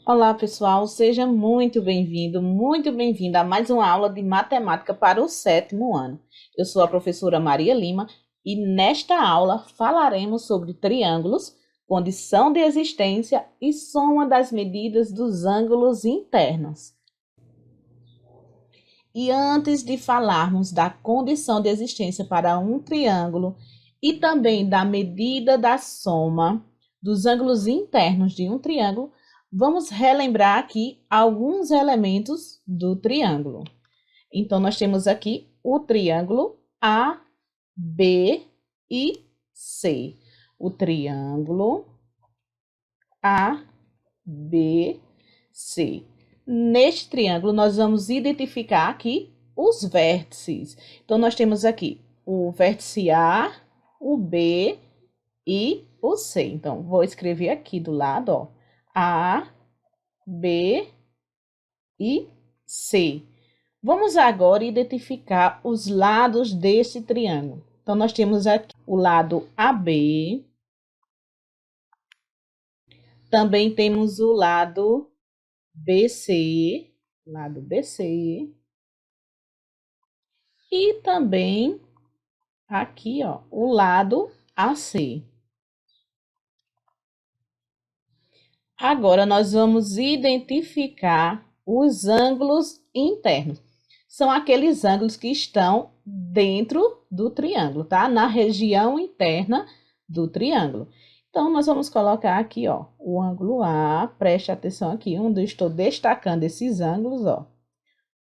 Olá, pessoal, seja muito bem-vindo, muito bem-vinda a mais uma aula de matemática para o sétimo ano. Eu sou a professora Maria Lima e nesta aula falaremos sobre triângulos, condição de existência e soma das medidas dos ângulos internos. E antes de falarmos da condição de existência para um triângulo e também da medida da soma dos ângulos internos de um triângulo, vamos relembrar aqui alguns elementos do triângulo. Então, nós temos aqui o triângulo A, B e C. O triângulo A, B, C. Neste triângulo, nós vamos identificar aqui os vértices. Então, nós temos aqui o vértice A, o B e o C. Então, vou escrever aqui do lado, ó, A, B e C. Vamos agora identificar os lados desse triângulo. Então, nós temos aqui o lado AB. Também temos o lado BC. E também aqui, ó, o lado AC. Agora, nós vamos identificar os ângulos internos. São aqueles ângulos que estão dentro do triângulo, tá? Na região interna do triângulo. Então, nós vamos colocar aqui, ó, o ângulo A. Preste atenção aqui, onde eu estou destacando esses ângulos, ó.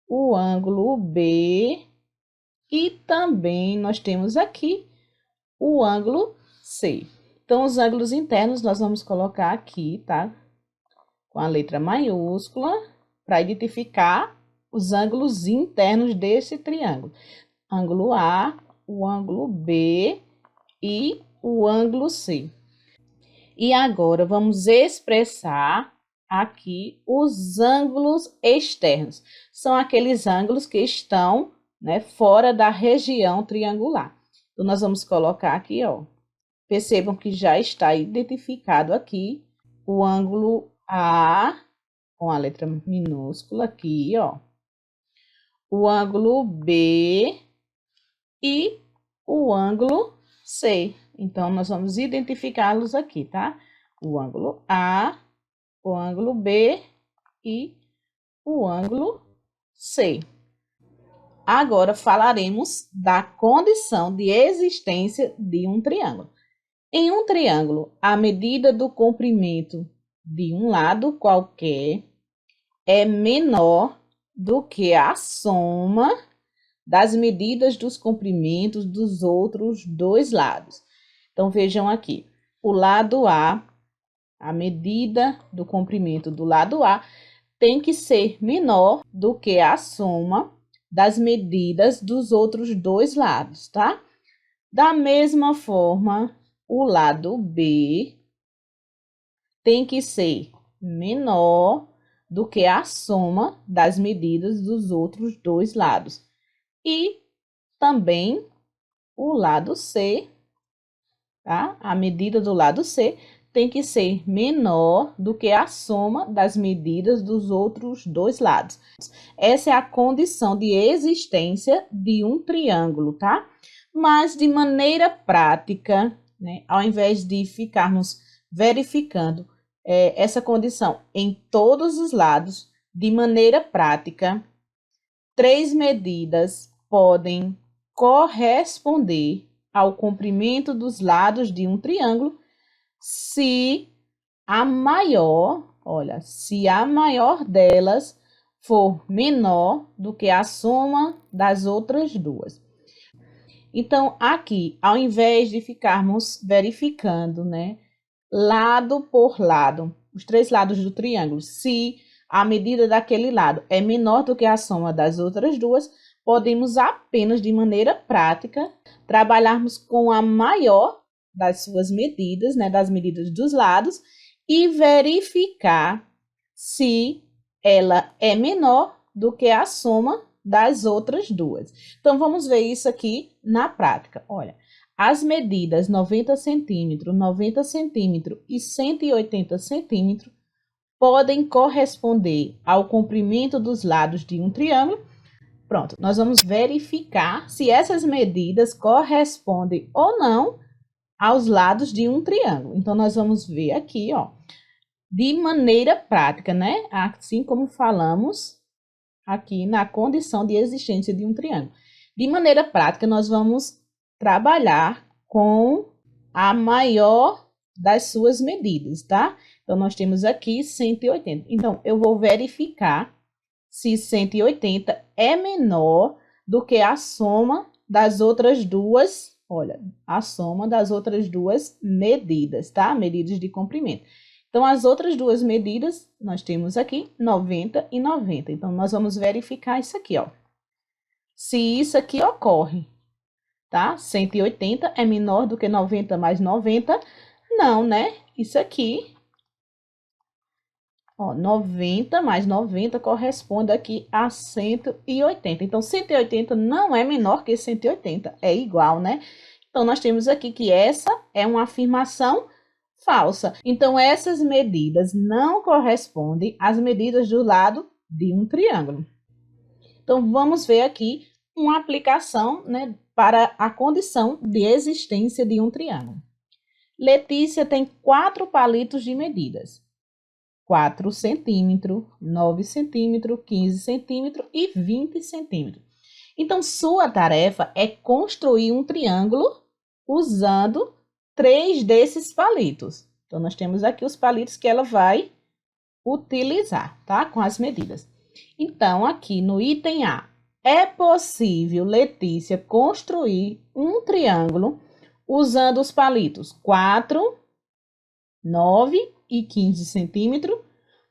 O ângulo B. E também nós temos aqui o ângulo C. Então, os ângulos internos nós vamos colocar aqui, tá? Com a letra maiúscula, para identificar os ângulos internos desse triângulo. Ângulo A, o ângulo B e o ângulo C. E agora, vamos expressar aqui os ângulos externos. São aqueles ângulos que estão, né, fora da região triangular. Então, nós vamos colocar aqui, ó. Percebam que já está identificado aqui o ângulo A, com a letra minúscula aqui, ó. O ângulo B e o ângulo C. Então, nós vamos identificá-los aqui, tá? O ângulo A, o ângulo B e o ângulo C. Agora, falaremos da condição de existência de um triângulo. Em um triângulo, a medida do comprimento de um lado qualquer é menor do que a soma das medidas dos comprimentos dos outros dois lados. Então, vejam aqui, o lado A, a medida do comprimento do lado A tem que ser menor do que a soma das medidas dos outros dois lados, tá? Da mesma forma, o lado B tem que ser menor do que a soma das medidas dos outros dois lados. E também o lado C, tá? A medida do lado C tem que ser menor do que a soma das medidas dos outros dois lados. Essa é a condição de existência de um triângulo, tá? Mas de maneira prática, né, ao invés de ficarmos verificando essa condição em todos os lados, de maneira prática, três medidas podem corresponder ao comprimento dos lados de um triângulo se a maior, olha, se a maior delas for menor do que a soma das outras duas. Então, aqui, ao invés de ficarmos verificando, né, lado por lado, os três lados do triângulo, se a medida daquele lado é menor do que a soma das outras duas, podemos apenas, de maneira prática, trabalharmos com a maior das suas medidas, né, das medidas dos lados, e verificar se ela é menor do que a soma das outras duas. Então, vamos ver isso aqui na prática. Olha, as medidas 90 centímetros, 90 centímetros e 180 centímetros podem corresponder ao comprimento dos lados de um triângulo. Pronto, nós vamos verificar se essas medidas correspondem ou não aos lados de um triângulo. Então, nós vamos ver aqui, ó, de maneira prática, né? Assim como falamos aqui na condição de existência de um triângulo. De maneira prática, nós vamos trabalhar com a maior das suas medidas, tá? Então, nós temos aqui 180. Então, eu vou verificar se 180 é menor do que a soma das outras duas, olha, a soma das outras duas medidas, tá? Medidas de comprimento. Então, as outras duas medidas, nós temos aqui 90 e 90. Então, nós vamos verificar isso aqui, ó. Se isso aqui ocorre, tá? 180 é menor do que 90 mais 90? Não, né? Isso aqui, ó, 90 mais 90 corresponde aqui a 180. Então, 180 não é menor que 180, é igual, né? Então, nós temos aqui que essa é uma afirmação falsa. Então, essas medidas não correspondem às medidas do lado de um triângulo. Então, vamos ver aqui uma aplicação, né, para a condição de existência de um triângulo. Letícia tem 4 palitos de medidas. 4 centímetros, 9 centímetros, 15 centímetros e 20 centímetros. Então, sua tarefa é construir um triângulo usando 3 desses palitos. Então, nós temos aqui os palitos que ela vai utilizar, tá? Com as medidas. Então, aqui no item A, é possível, Letícia, construir um triângulo usando os palitos 4, 9 e 15 centímetros.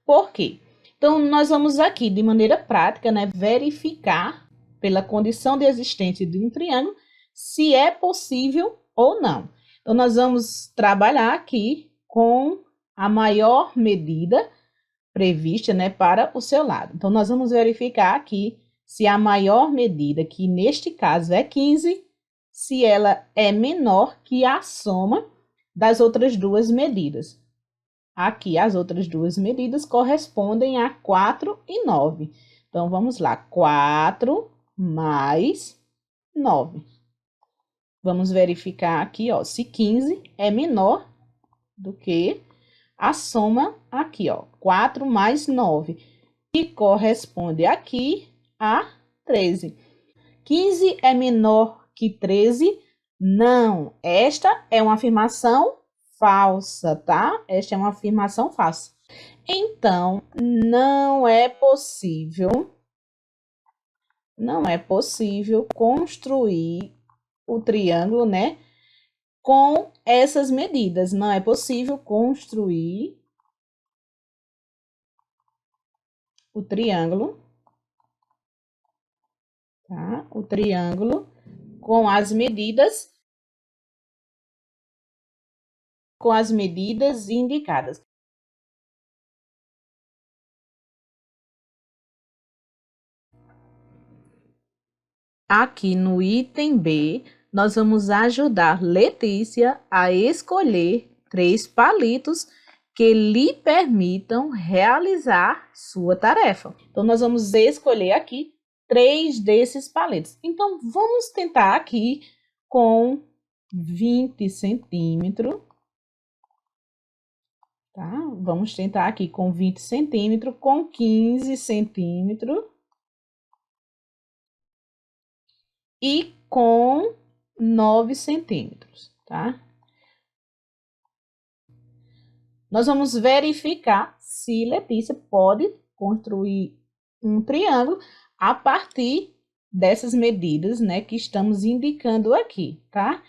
Por quê? Então, nós vamos aqui, de maneira prática, né, verificar, pela condição de existência de um triângulo, se é possível ou não. Então, nós vamos trabalhar aqui com a maior medida prevista, né, para o seu lado. Então, nós vamos verificar aqui se a maior medida, que neste caso é 15, se ela é menor que a soma das outras duas medidas. Aqui, as outras duas medidas correspondem a 4 e 9. Então, vamos lá, 4 mais 9. Vamos verificar aqui, ó, se 15 é menor do que a soma aqui, ó, 4 mais 9, que corresponde aqui a 13. 15 é menor que 13? Não, esta é uma afirmação falsa, tá? Esta é uma afirmação falsa. Então, não é possível construir o triângulo, né, com essas medidas. Não é possível construir o triângulo, tá? O triângulo com as medidas indicadas. Aqui no item B, nós vamos ajudar Letícia a escolher 3 palitos que lhe permitam realizar sua tarefa. Então, nós vamos escolher aqui 3 desses palitos. Então, vamos tentar aqui com 20 centímetros. Tá? Vamos tentar aqui com 20 centímetros, com 15 centímetros. E com 9 centímetros, tá? Nós vamos verificar se Letícia pode construir um triângulo a partir dessas medidas, né, que estamos indicando aqui, tá?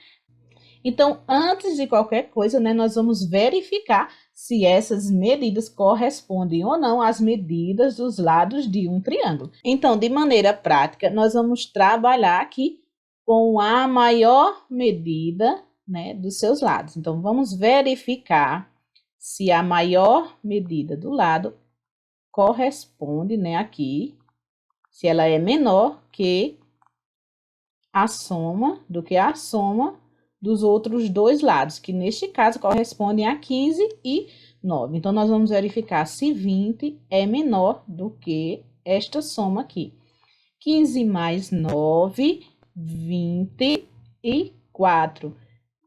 Então, antes de qualquer coisa, né, nós vamos verificar se essas medidas correspondem ou não às medidas dos lados de um triângulo. Então, de maneira prática, nós vamos trabalhar aqui com a maior medida, né, dos seus lados. Então, vamos verificar se a maior medida do lado corresponde, né, aqui, se ela é menor que a soma, dos outros dois lados, que neste caso correspondem a 15 e 9. Então, nós vamos verificar se 20 é menor do que esta soma aqui. 15 mais 9, 24.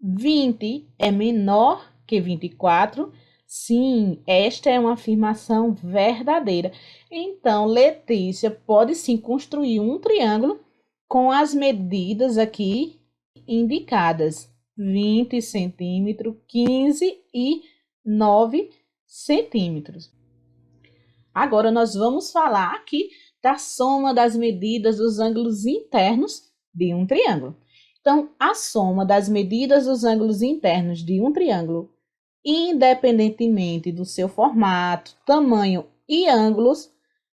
20 é menor que 24? Sim, esta é uma afirmação verdadeira. Então, Letícia pode sim construir um triângulo com as medidas aqui indicadas. 20 centímetros, 15 e 9 centímetros. Agora, nós vamos falar aqui da soma das medidas dos ângulos internos de um triângulo. Então, a soma das medidas dos ângulos internos de um triângulo, independentemente do seu formato, tamanho e ângulos,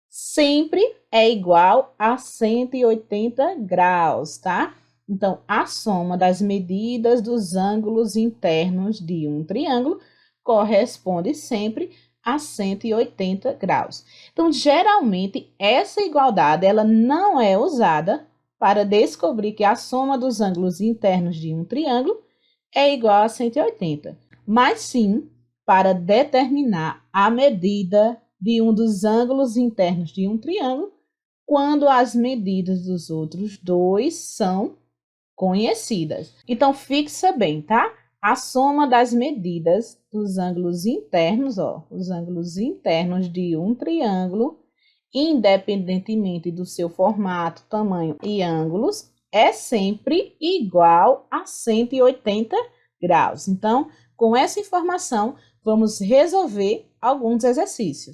sempre é igual a 180 graus, tá? Então, a soma das medidas dos ângulos internos de um triângulo corresponde sempre a 180 graus. Então, geralmente, essa igualdade ela não é usada para descobrir que a soma dos ângulos internos de um triângulo é igual a 180, mas sim para determinar a medida de um dos ângulos internos de um triângulo quando as medidas dos outros dois são conhecidas. Então, fixa bem, tá? A soma das medidas dos ângulos internos, ó, os ângulos internos de um triângulo, independentemente do seu formato, tamanho e ângulos, é sempre igual a 180 graus. Então, com essa informação, vamos resolver alguns exercícios.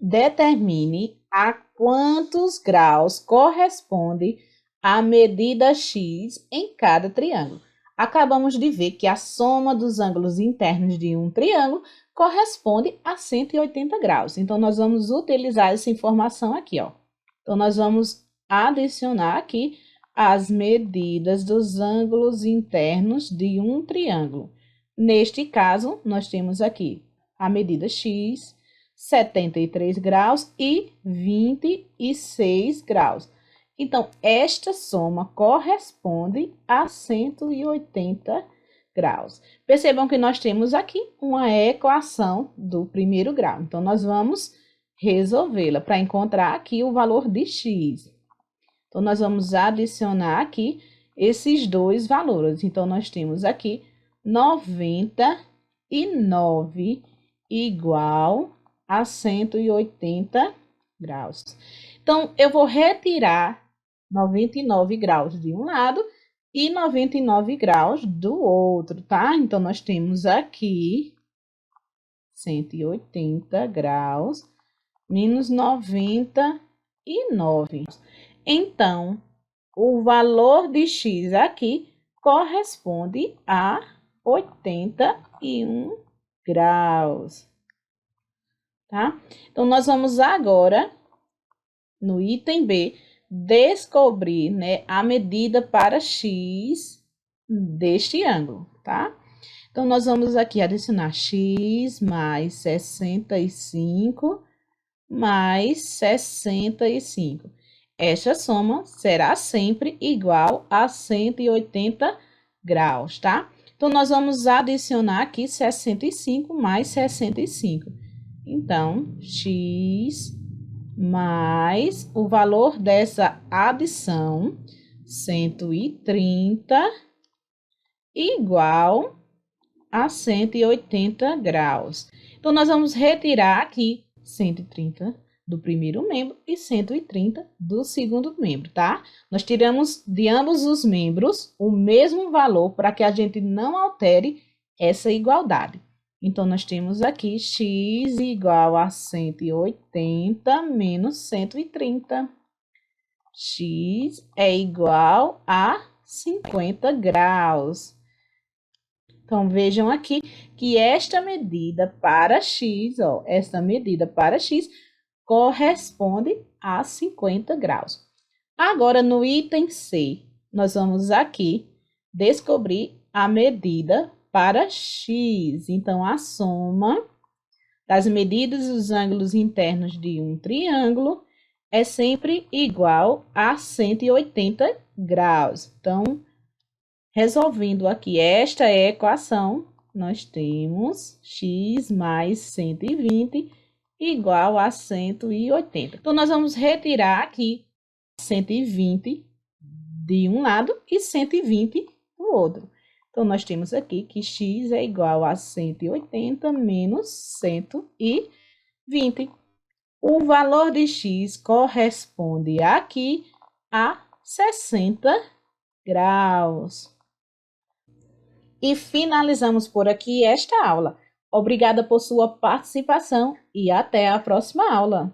Determine a quantos graus corresponde a medida x em cada triângulo. Acabamos de ver que a soma dos ângulos internos de um triângulo corresponde a 180 graus. Então, nós vamos utilizar essa informação aqui, ó. Então, nós vamos adicionar aqui as medidas dos ângulos internos de um triângulo. Neste caso, nós temos aqui a medida x, 73 graus e 26 graus. Então, esta soma corresponde a 180 graus. Percebam que nós temos aqui uma equação do primeiro grau. Então, nós vamos resolvê-la para encontrar aqui o valor de x. Então, nós vamos adicionar aqui esses dois valores. Então, nós temos aqui 99 igual a 180 graus. Então, eu vou retirar 99 graus de um lado e 99 graus do outro, tá? Então, nós temos aqui 180 graus menos 99. Então, o valor de x aqui corresponde a 81 graus, tá? Então, nós vamos agora, no item B, descobrir, né, a medida para x deste ângulo, tá? Então, nós vamos aqui adicionar x mais 65 mais 65. Esta soma será sempre igual a 180 graus, tá? Então, nós vamos adicionar aqui 65 mais 65. Então, x mais o valor dessa adição, 130, igual a 180 graus. Então, nós vamos retirar aqui 130 do primeiro membro e 130 do segundo membro, tá? Nós tiramos de ambos os membros o mesmo valor para que a gente não altere essa igualdade. Então, nós temos aqui x igual a 180 menos 130. X é igual a 50 graus. Então, vejam aqui que esta medida para x, ó, esta medida para x corresponde a 50 graus. Agora, no item C, nós vamos aqui descobrir a medida para x. Então, a soma das medidas dos ângulos internos de um triângulo é sempre igual a 180 graus. Então, resolvendo aqui esta equação, nós temos x mais 120 igual a 180. Então, nós vamos retirar aqui 120 de um lado e 120 do outro. Então, nós temos aqui que x é igual a 180 menos 120. O valor de x corresponde aqui a 60 graus. E finalizamos por aqui esta aula. Obrigada por sua participação e até a próxima aula.